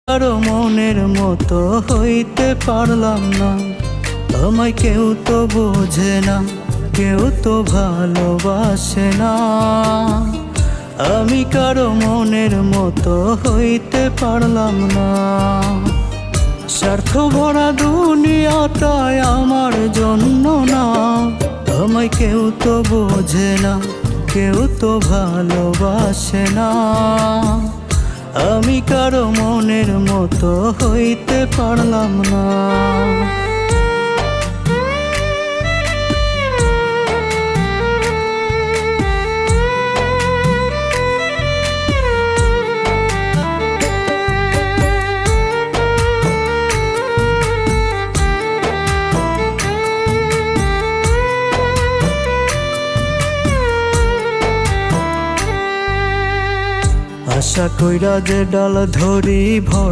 কারো মনের মতো হইতে পারলাম না, আমায় কেউ তো বোঝে না, কেউ তো ভালোবাসে না। আমি কারো মনের মতো হইতে পারলাম না। স্বার্থ ভরা দুনিয়াটাই আমার জন্য না, আমায় কেউ তো বোঝে না, কেউ তো ভালোবাসে না। আমি কারো মনের মতো হইতে পারলাম না। আশা কইরা যে ডাল ধরি ভর